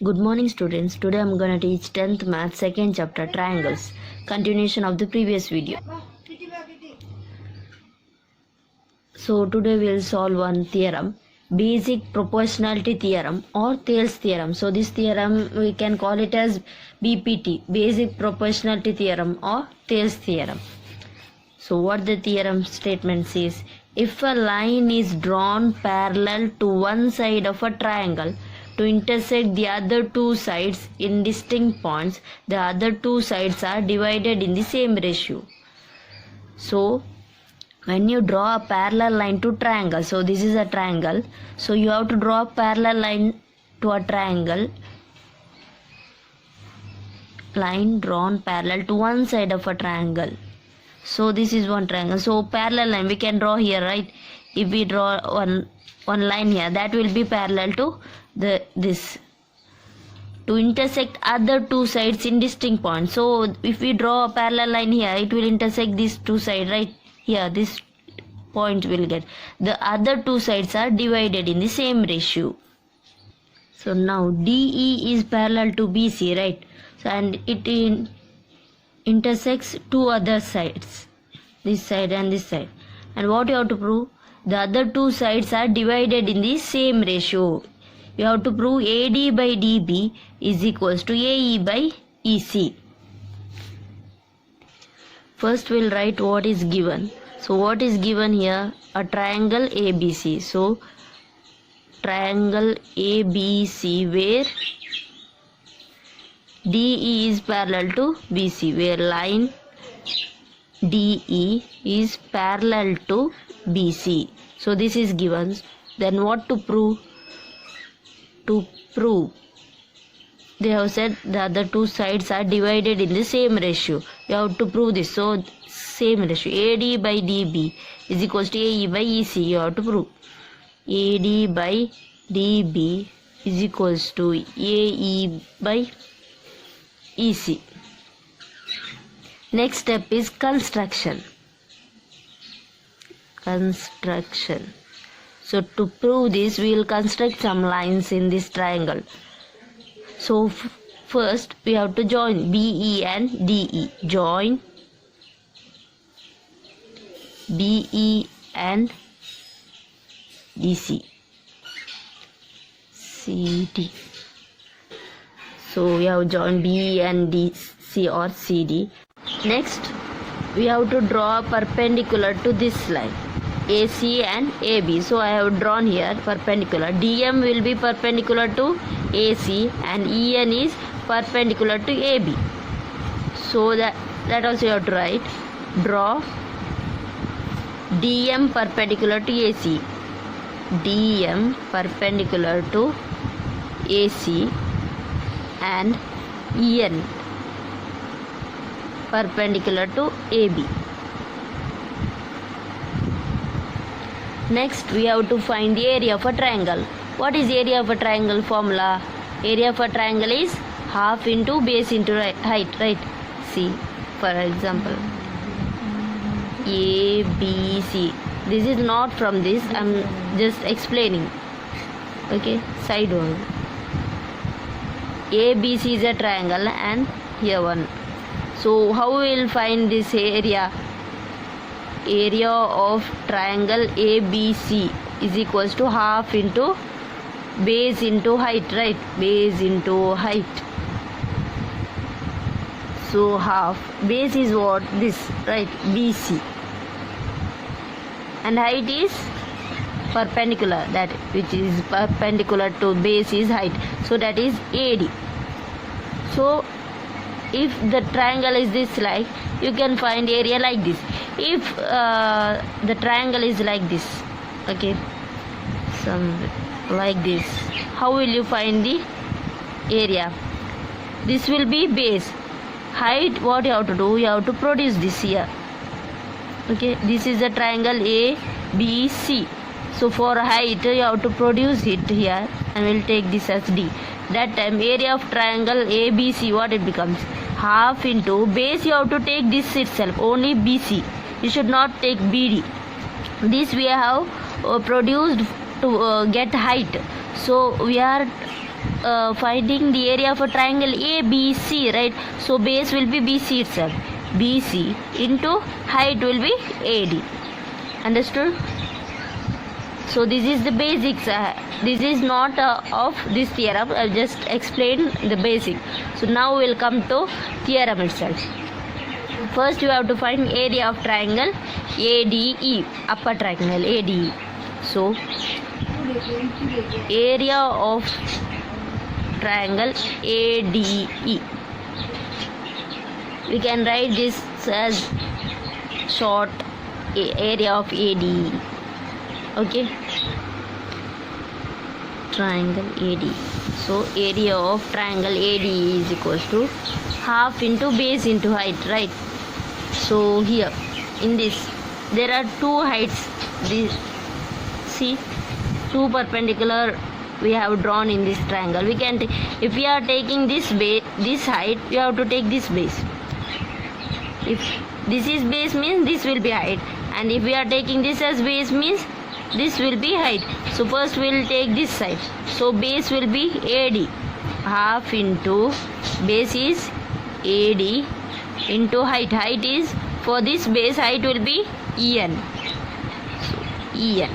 Good morning students. Today I'm going to teach 10th math second chapter triangles. Continuation of the previous video. So today we'll solve one theorem. Basic proportionality theorem or Thales theorem. So this theorem we can call it as BPT. Basic proportionality theorem or Thales theorem. So what the theorem statement says. If a line is drawn parallel to one side of a triangle to intersect the other two sides in distinct points, the other two sides are divided in the same ratio. So when you draw a parallel line to triangle, so this is a triangle, so you have to draw a parallel line to a triangle, line drawn parallel to one side of a triangle. So this is one triangle. So parallel line we can draw here, right? If we draw one line here, that will be parallel to this to intersect other two sides in distinct points. So if we draw a parallel line here, it will intersect these two sides, right? Here this point will get. The other two sides are divided in the same ratio. So now DE is parallel to BC, right? So and it intersects two other sides, this side and this side. And what you have to prove? The other two sides are divided in the same ratio. You have to prove AD by DB is equals to AE by EC. First we'll write what is given. So what is given here? A triangle ABC. So triangle ABC where DE is parallel to BC, where line DE is parallel to BC. So this is given. Then what to prove? To prove, they have said the other two sides are divided in the same ratio. You have to prove this. So same ratio. AD by DB is equals to AE by EC. You have to prove. AD by DB is equals to AE by EC. Next step is construction. So to prove this, we will construct some lines in this triangle. So first we have to join BE and DE. Join BE and DC. CD. So we have joined BE and DC or CD. Next we have to draw a perpendicular to this line, AC and AB. So I have drawn here perpendicular. DM will be perpendicular to AC and EN is perpendicular to AB. So that also you have to write. Draw DM perpendicular to AC. DM perpendicular to AC and EN perpendicular to AB. Next we have to find the area of a triangle. What is area of a triangle formula? Area of a triangle is half into base into height, right? See, for example, ABC. This is not from this, I'm just explaining. Okay, side one. ABC is a triangle and here one. So how we will find this area? Area of triangle ABC is equals to half into base into height, right? Base into height. So half. Base is what? This, right? BC. And height is perpendicular, that which is perpendicular to base is height. So that is AD. So if the triangle is this like, you can find area like this. If the triangle is like this, okay, some like this, how will you find the area? This will be base. Height, what you have to do? You have to produce this here. Okay, this is the triangle ABC. So for height, you have to produce it here, and we'll take this as D. That time area of triangle ABC, what it becomes? Half into base, you have to take this itself, only BC. You should not take BD. This we have produced to get height. So we are finding the area of a triangle ABC, right? So base will be BC itself. BC into height will be AD. Understood? So this is the basics. This is not of this theorem. I've just explained the basic. So now we'll come to theorem itself. First you have to find area of triangle ADE, upper triangle ADE. So area of triangle ADE, we can write this as short area of ADE. Okay, triangle ADE. So area of triangle ADE is equals to half into base into height, right? So here in this there are two heights. This, see, two perpendicular we have drawn in this triangle. We can if we are taking this base, this height, you have to take this base. If this is base means this will be height, and if we are taking this as base means this will be height. So first we will take this side. So base will be AD, half into base is AD into height. Height is, for this base height will be EN. So EN.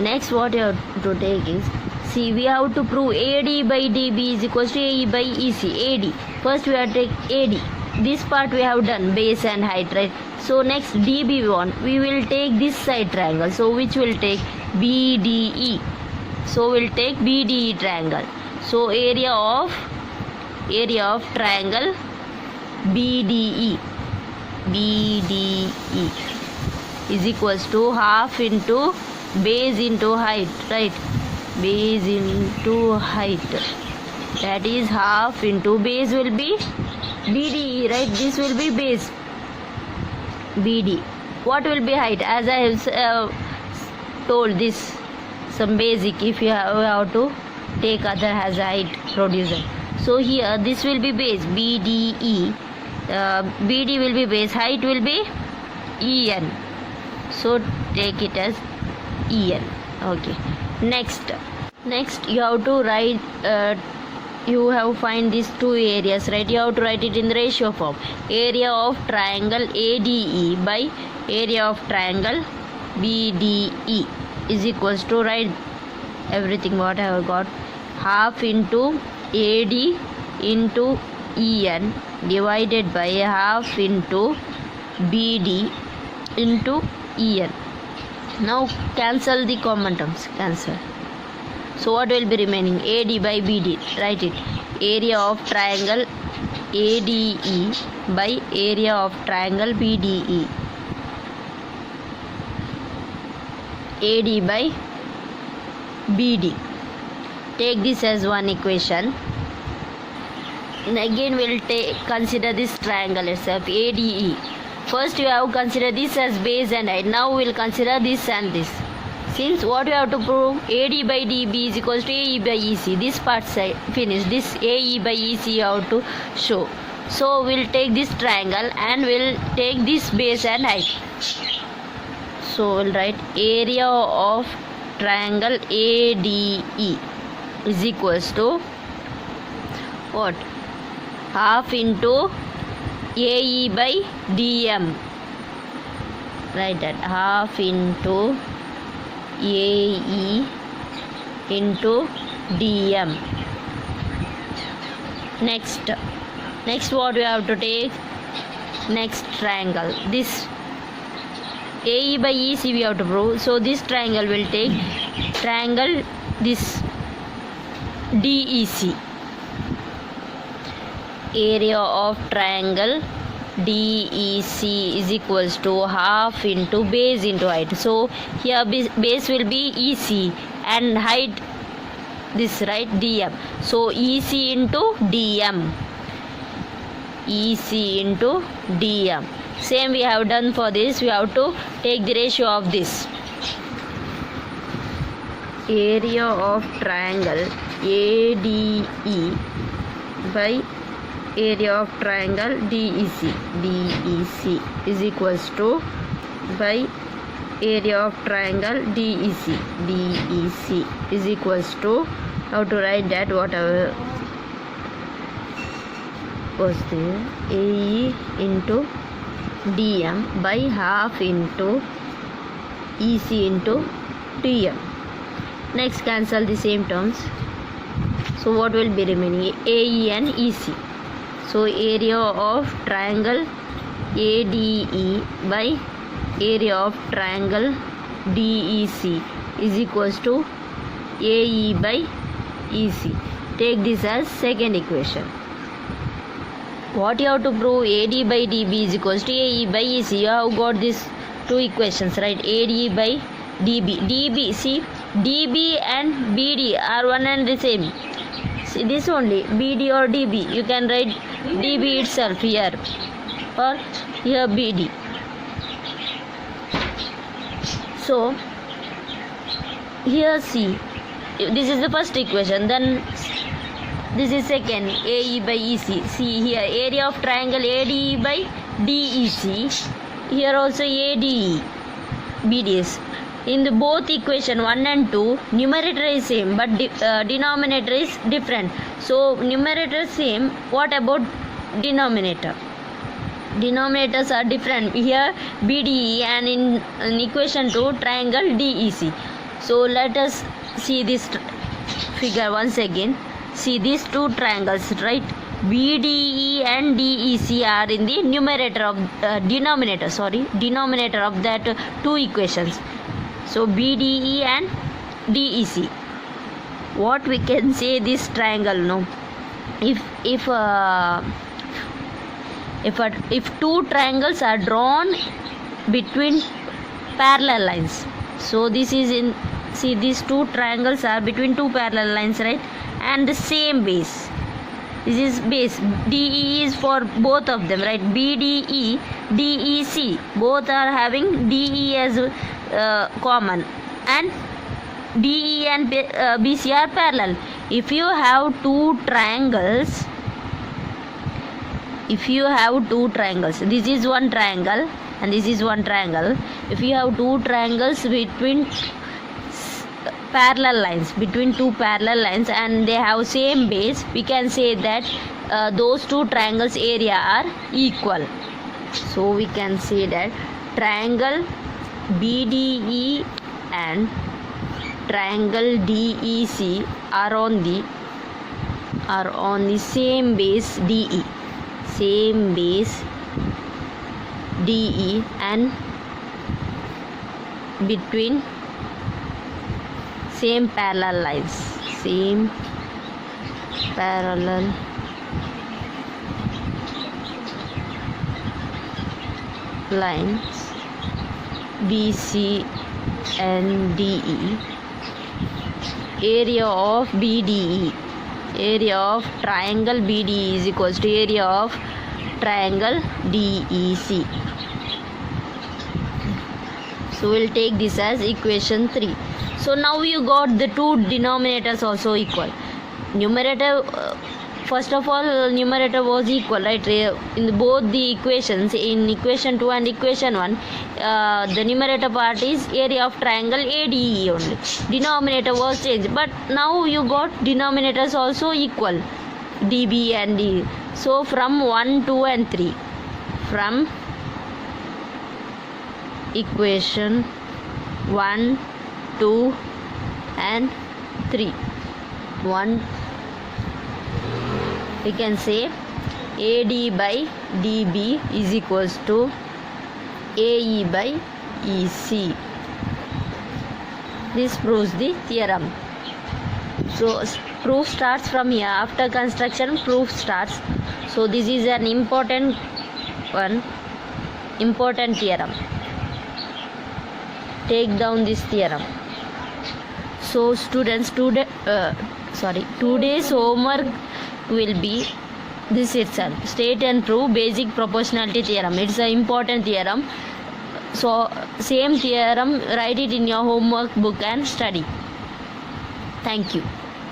Next what you have to take is, see, we have to prove AD by DB is equals to AE by EC. AD. First we have to take AD. This part we have done, base and height, right? So next DB we want. We will take this side triangle. So which will take BDE. So we'll take BDE triangle. So area of triangle BDE is equals to half into base into height, right? Base into height, that is half into base will be BDE, right? This will be base BD. What will be height? As I have told, this some basic, if you have to take other as height producer. So here this will be base BDE, BD will be base, height will be EN. So take it as EN. Okay. Next you have to write, you have find these two areas, right? You have to write it in the ratio form. Area of triangle ADE by area of triangle BDE is equals to, write everything what I have got, half into AD into EN divided by half into BD into EN. Now cancel the common terms, cancel. So what will be remaining? AD by BD, write it. Area of triangle ADE by area of triangle BDE. AD by BD. Take this as one equation. And again we'll consider this triangle itself, ADE. First you have consider this as base and height. Now we'll consider this and this. Since what you have to prove, AD by DB is equals to AE by EC. This part side finish. This AE by EC you have to show. So we'll take this triangle and we'll take this base and height. So we'll write area of triangle ADE is equals to what? Half into AE by DM. Write that, half into AE into DM. Next what we have to take? Next triangle. This AE by EC we have to prove. So this triangle will take triangle this DEC. Area of triangle DEC is equals to half into base into height. So here base will be EC and height this, right, DM. So EC into DM. EC into DM. Same we have done for this. We have to take the ratio of this. Area of triangle ADE by area of triangle DEC is equals to by area of triangle DEC. DEC is equals to, how to write that, whatever was there, AE into DM by half into EC into DM. Next, cancel the same terms. So what will be remaining? AE and EC. So area of triangle ADE by area of triangle DEC is equals to AE by EC. Take this as second equation. What you have to prove? AD by DB is equals to AE by EC. You have got these two equations, right? AD by DB. DB, see, DB and BD are one and the same. See this only, BD or DB. You can write DB itself here or here BD. So here see, this is the first equation, then this is second, AE by EC. See here, area of triangle ADE by DEC. Here also ADE, BDS. In the both equation 1 and 2, numerator is same but denominator is different. So numerator same. What about denominator? Denominators are different. Here BDE and in equation 2 triangle DEC. So let us see this figure once again. See these two triangles, right? BDE and DEC are in the numerator of denominator of that two equations. So BDE and DEC. What we can say this triangle, no? If two triangles are drawn between parallel lines, so this is in, see these two triangles are between two parallel lines, right? And the same base. This is base. DE is for both of them, right? BDE, DEC, both are having DE as common, and DE and BC are parallel. If you have two triangles, this is one triangle and this is one triangle. If you have two triangles between parallel lines, between two parallel lines, and they have same base, we can say that those two triangles area are equal. So we can say that triangle BDE and triangle DEC are on the same base DE, and between same parallel lines, BC and DE. Area of BDE, area of triangle BDE is equals to area of triangle DEC. So we'll take this as equation 3. So now you got the two denominators also equal. Numerator, first of all, numerator was equal, right? In both the equations, in equation 2 and equation 1, the numerator part is area of triangle ADE only. Denominator was changed, but now you got denominators also equal, DB and DE. So from 1, 2 and 3, from equation 1, 2 and 3, we can say AD by DB is equals to AE by EC. This proves the theorem. So proof starts from here. After construction, proof starts. So this is an important theorem. Take down this theorem. So students, today's homework will be this itself: state and prove basic proportionality theorem. It's an important theorem. So same theorem, write it in your homework book and study. Thank you.